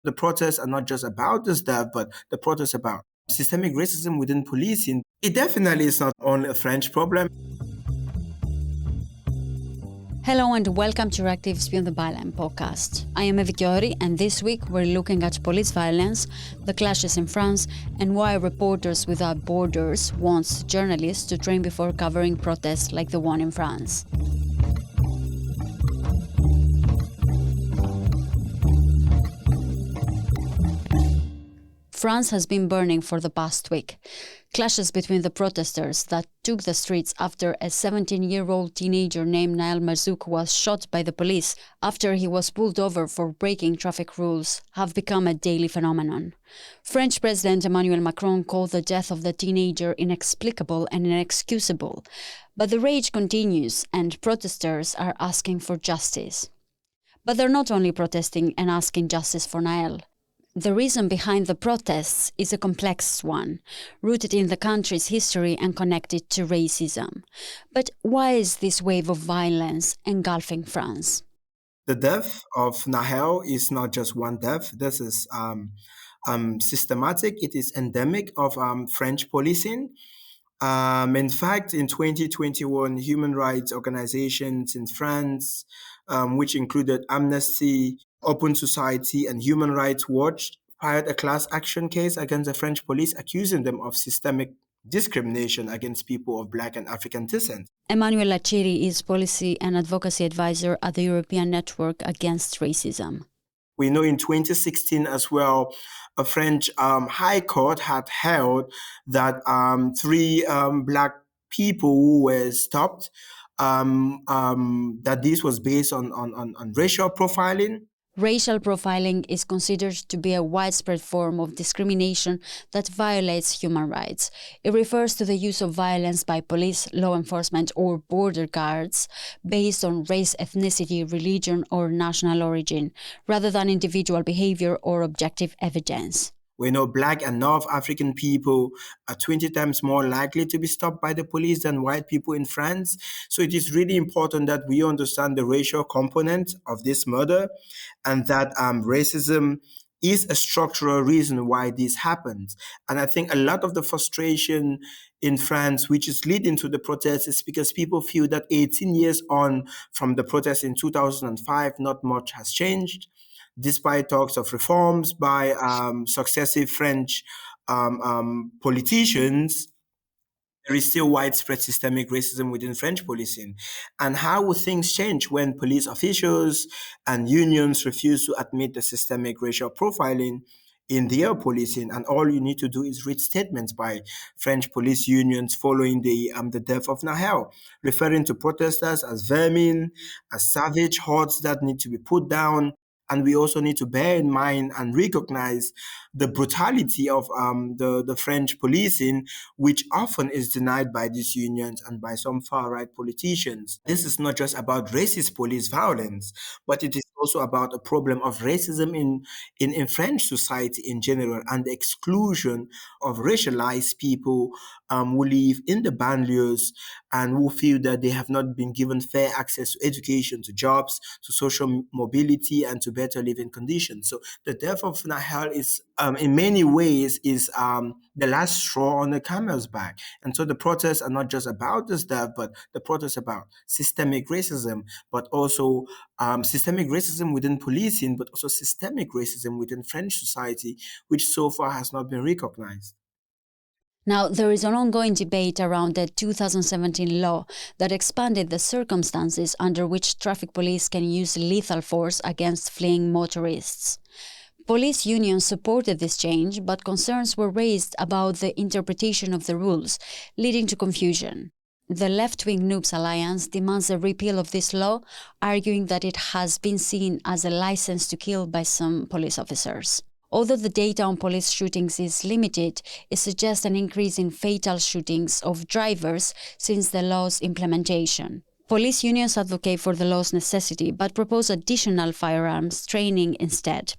The protests are not just about this death, but the protests about systemic racism within policing. It definitely is not only a French problem. Hello and welcome to Euractiv's Beyond the Byline podcast. I am Evi Chiori, and this week we're looking at police violence, the clashes in France, and why Reporters Without Borders wants journalists to train before covering protests like the one in France. France has been burning for the past week. Clashes between the protesters that took the streets after a 17-year-old teenager named Nahel Merzouk was shot by the police after he was pulled over for breaking traffic rules have become a daily phenomenon. French President Emmanuel Macron called the death of the teenager inexplicable and inexcusable. But the rage continues and protesters are asking for justice. But they're not only protesting and asking justice for Nahel. The reason behind the protests is a complex one, rooted in the country's history and connected to racism. But why is this wave of violence engulfing France? The death of Nahel is not just one death. This is systematic. It is endemic of French policing. In fact, in 2021, human rights organizations in France, which included Amnesty, Open Society, and Human Rights Watch, filed a class action case against the French police, accusing them of systemic discrimination against people of Black and African descent. Emmanuel Lacheri is policy and advocacy advisor at the European Network Against Racism. We know in 2016 as well, a French high court had held that three Black people who were stopped, that this was based on racial profiling. Racial profiling is considered to be a widespread form of discrimination that violates human rights. It refers to the use of violence by police, law enforcement, or border guards based on race, ethnicity, religion, or national origin, rather than individual behavior or objective evidence. We know Black and North African people are 20 times more likely to be stopped by the police than white people in France. So it is really important that we understand the racial component of this murder, and that racism is a structural reason why this happens. And I think a lot of the frustration in France, which is leading to the protests, is because people feel that 18 years on from the protests in 2005, not much has changed. Despite talks of reforms by successive French politicians, there is still widespread systemic racism within French policing. And how will things change when police officials and unions refuse to admit the systemic racial profiling in their policing? And all you need to do is read statements by French police unions following the death of Nahel, referring to protesters as vermin, as savage hordes that need to be put down. And we also need to bear in mind and recognize the brutality of the French policing, which often is denied by these unions and by some far-right politicians. This is not just about racist police violence, but it is also about a problem of racism in French society in general, and the exclusion of racialized people who live in the banlieues and who feel that they have not been given fair access to education, to jobs, to social mobility, and to better living conditions. So the death of Nahel is, in many ways, is the last straw on the camel's back. And so the protests are not just about this death, but the protests about systemic racism, but also systemic racism within policing, but also systemic racism within French society, which so far has not been recognized. Now, there is an ongoing debate around the 2017 law that expanded the circumstances under which traffic police can use lethal force against fleeing motorists. Police unions supported this change, but concerns were raised about the interpretation of the rules, leading to confusion. The left-wing Noobs Alliance demands a repeal of this law, arguing that it has been seen as a license to kill by some police officers. Although the data on police shootings is limited, it suggests an increase in fatal shootings of drivers since the law's implementation. Police unions advocate for the law's necessity, but propose additional firearms training instead.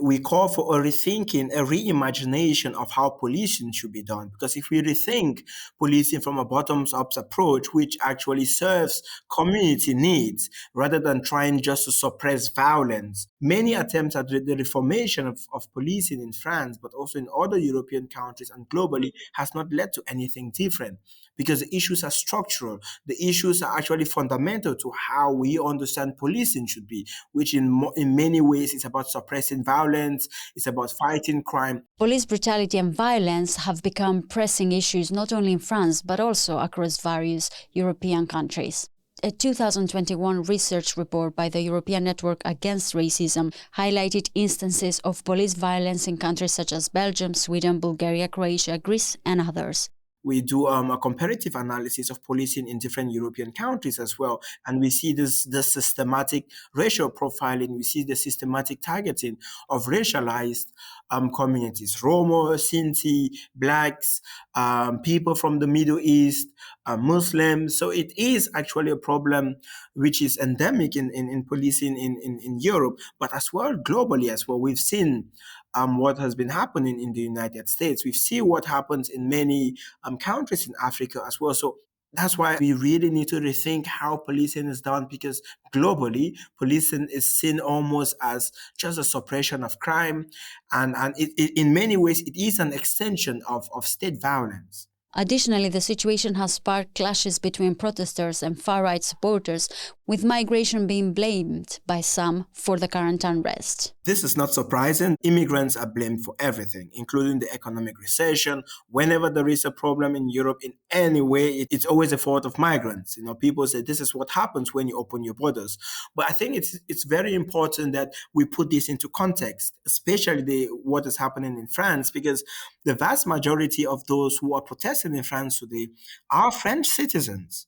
We call for a rethinking, a reimagination of how policing should be done. Because if we rethink policing from a bottoms-up approach, which actually serves community needs rather than trying just to suppress violence, many attempts at the reformation of policing in France, but also in other European countries and globally, has not led to anything different. Because the issues are structural. The issues are actually fundamental to how we understand policing should be, which in many ways is about suppressing violence, it's about fighting crime. Police brutality and violence have become pressing issues not only in France, but also across various European countries. A 2021 research report by the European Network Against Racism highlighted instances of police violence in countries such as Belgium, Sweden, Bulgaria, Croatia, Greece, and others. We do a comparative analysis of policing in different European countries as well. And we see the systematic racial profiling. We see the systematic targeting of racialized communities, Roma, Sinti, Blacks, people from the Middle East, Muslims. So it is actually a problem which is endemic in policing in Europe, but as well globally as well. We've seen what has been happening in the United States. We've seen what happens in many countries in Africa as well. So that's why we really need to rethink how policing is done, because globally, policing is seen almost as just a suppression of crime. And in many ways, it is an extension of state violence. Additionally, the situation has sparked clashes between protesters and far-right supporters, with migration being blamed by some for the current unrest. This is not surprising. Immigrants are blamed for everything, including the economic recession. Whenever there is a problem in Europe in any way, it's always a fault of migrants. People say this is what happens when you open your borders. But I think it's very important that we put this into context, especially what is happening in France, because the vast majority of those who are protesting in France today are French citizens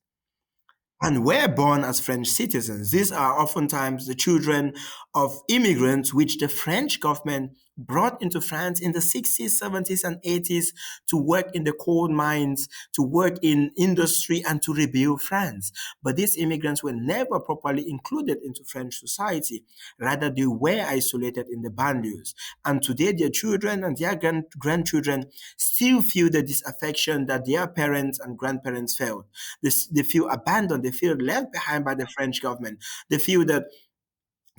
and were born as French citizens. These are oftentimes the children of immigrants which the French government brought into France in the 60s, 70s, and 80s to work in the coal mines, to work in industry, and to rebuild France. But these immigrants were never properly included into French society. Rather, they were isolated in the banlieues. And today, their children and their grandchildren still feel the disaffection that their parents and grandparents felt. They feel abandoned. They feel left behind by the French government. They feel that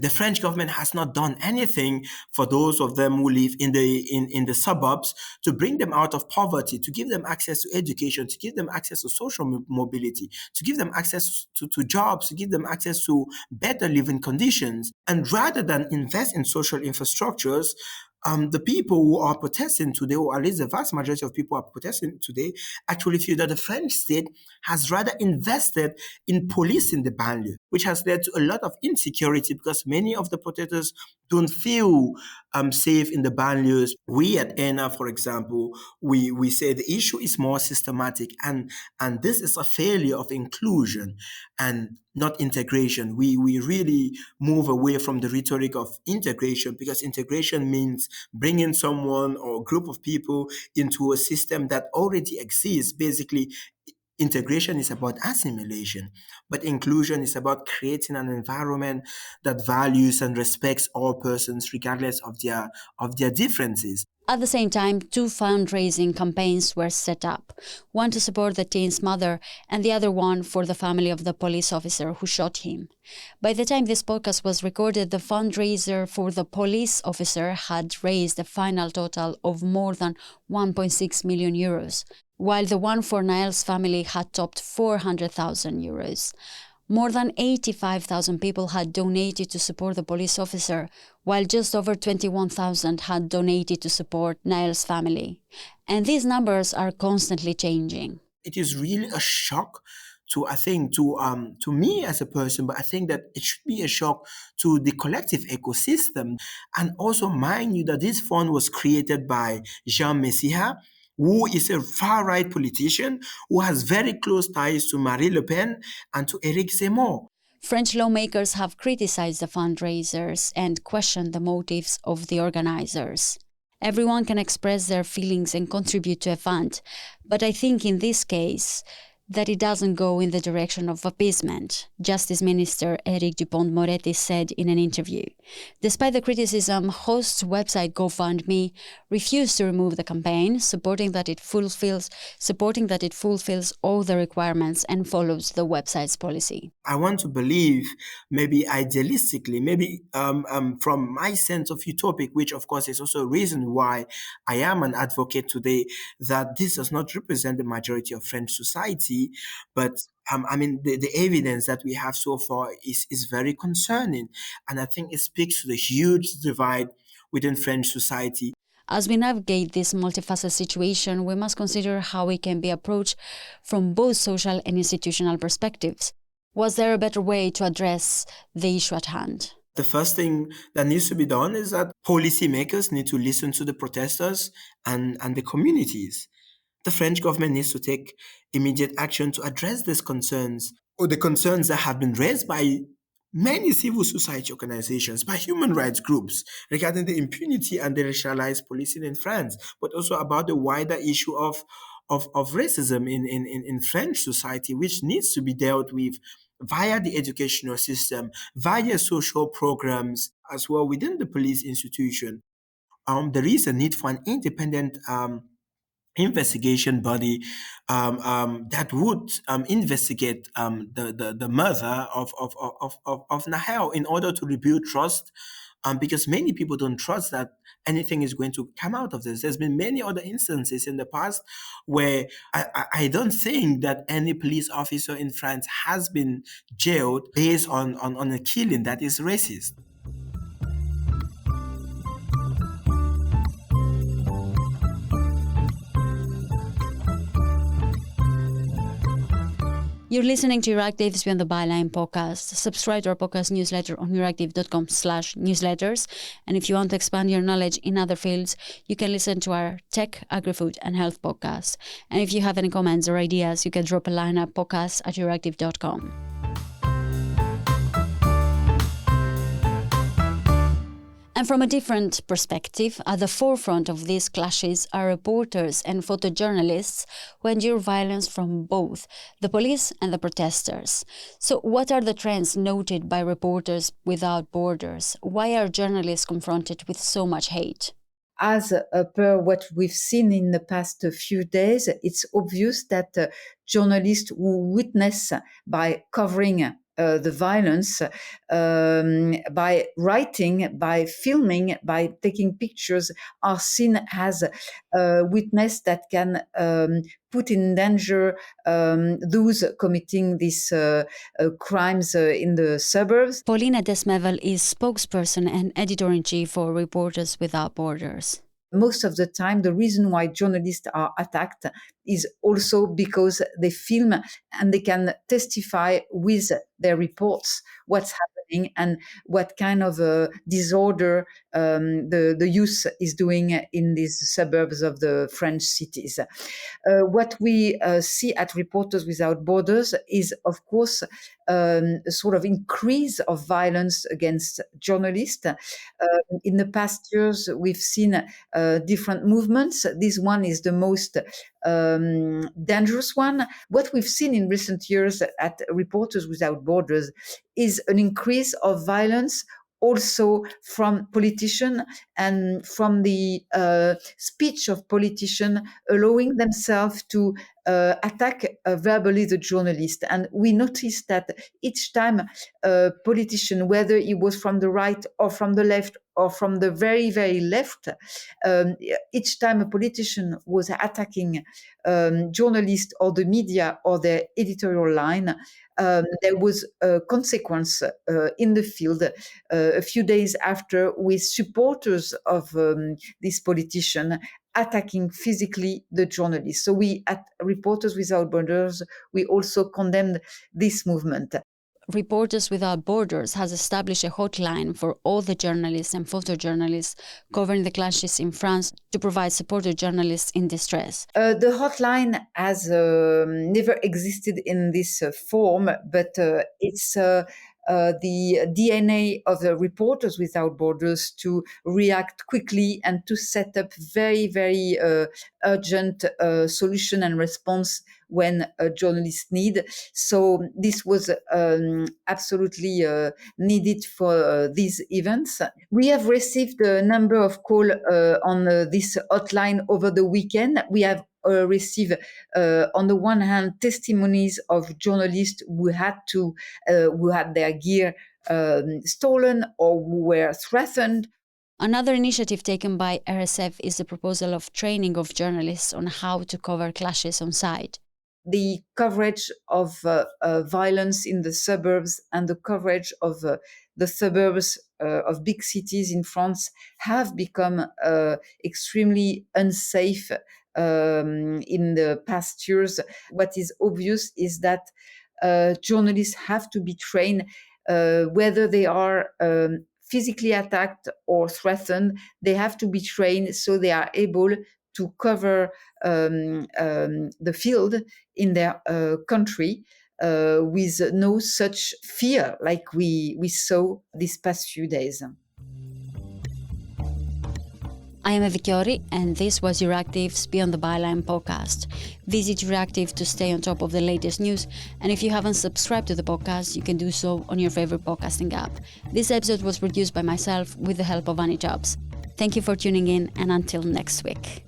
the French government has not done anything for those of them who live in the suburbs to bring them out of poverty, to give them access to education, to give them access to social mobility, to give them access to jobs, to give them access to better living conditions. And rather than invest in social infrastructures, the people who are protesting today, or at least the vast majority of people who are protesting today, actually feel that the French state has rather invested in policing the banlieue, which has led to a lot of insecurity because many of the protesters don't feel safe in the banlieues. We at ENA, for example, we say the issue is more systematic, and this is a failure of inclusion and not integration. We really move away from the rhetoric of integration, because integration means bringing someone or a group of people into a system that already exists. Basically, integration is about assimilation, but inclusion is about creating an environment that values and respects all persons regardless of their differences. At the same time, two fundraising campaigns were set up, one to support the teen's mother and the other one for the family of the police officer who shot him. By the time this podcast was recorded, the fundraiser for the police officer had raised a final total of more than 1.6 million euros, while the one for Nahel's family had topped 400,000 euros. More than 85,000 people had donated to support the police officer, while just over 21,000 had donated to support Nahel's family. And these numbers are constantly changing. It is really a shock to me as a person, but I think that it should be a shock to the collective ecosystem. And also mind you that this fund was created by Jean Messia, who is a far-right politician who has very close ties to Marine Le Pen and to Éric Zemmour. French lawmakers have criticized the fundraisers and questioned the motives of the organizers. Everyone can express their feelings and contribute to a fund, but I think in this case, that it doesn't go in the direction of appeasement, Justice Minister Eric Dupont-Moretti said in an interview. Despite the criticism, host's website GoFundMe refused to remove the campaign, supporting that it fulfills all the requirements and follows the website's policy. I want to believe, maybe idealistically, maybe from my sense of utopic, which of course is also a reason why I am an advocate today, that this does not represent the majority of French society. But the evidence that we have so far is very concerning. And I think it speaks to the huge divide within French society. As we navigate this multifaceted situation, we must consider how it can be approached from both social and institutional perspectives. Was there a better way to address the issue at hand? The first thing that needs to be done is that policymakers need to listen to the protesters and the communities. The French government needs to take immediate action to address these concerns, or the concerns that have been raised by many civil society organizations, by human rights groups regarding the impunity and the racialized policing in France, but also about the wider issue of racism in French society, which needs to be dealt with via the educational system, via social programs, as well within the police institution. There is a need for an independent investigation body that would investigate the murder of Nahel in order to rebuild trust, because many people don't trust that anything is going to come out of this. There's been many other instances in the past where I don't think that any police officer in France has been jailed based on a killing that is racist. You're listening to Euractiv's Beyond the Byline podcast. Subscribe to our podcast newsletter on euractiv.com/newsletters. And if you want to expand your knowledge in other fields, you can listen to our tech, agri-food, and health podcast. And if you have any comments or ideas, you can drop a line at podcast@euractiv.com. And from a different perspective, at the forefront of these clashes are reporters and photojournalists who endure violence from both the police and the protesters. So what are the trends noted by Reporters Without Borders? Why are journalists confronted with so much hate? As per what we've seen in the past few days, it's obvious that journalists who witness by covering the violence, by writing, by filming, by taking pictures, are seen as a witness that can put in danger those committing these crimes in the suburbs. Paulina Desmevel is spokesperson and editor-in-chief for Reporters Without Borders. Most of the time, the reason why journalists are attacked is also because they film and they can testify with their reports what's happening and what kind of disorder the youth is doing in these suburbs of the French cities. What we see at Reporters Without Borders is, of course, a sort of increase of violence against journalists. In the past years, we've seen different movements. This one is the most dangerous one. What we've seen in recent years at Reporters Without Borders is an increase of violence also from politicians and from the speech of politicians allowing themselves to attack verbally the journalist. And we noticed that each time a politician, whether he was from the right or from the left or from the very, very left, each time a politician was attacking journalists or the media or their editorial line, there was a consequence in the field a few days after, with supporters of this politician attacking physically the journalists. So we, at Reporters Without Borders, we also condemned this movement. Reporters Without Borders has established a hotline for all the journalists and photojournalists covering the clashes in France to provide support to journalists in distress. The hotline has never existed in this form, but it's the DNA of the Reporters Without Borders to react quickly and to set up very, very urgent solution and response when journalists need. So this was absolutely needed for these events. We have received a number of calls on this hotline over the weekend. We have received, on the one hand, testimonies of journalists who had their gear stolen or who were threatened. Another initiative taken by RSF is the proposal of training of journalists on how to cover clashes on site. The coverage of violence in the suburbs and the coverage of the suburbs of big cities in France have become extremely unsafe in the past years. What is obvious is that journalists have to be trained, whether they are physically attacked or threatened. They have to be trained so they are able to cover the field in their country with no such fear like we saw these past few days. I am Eva Chiori, and this was Euractiv's Beyond the Byline podcast. Visit Euractiv to stay on top of the latest news, and if you haven't subscribed to the podcast, you can do so on your favorite podcasting app. This episode was produced by myself with the help of Annie Jobs. Thank you for tuning in, and until next week.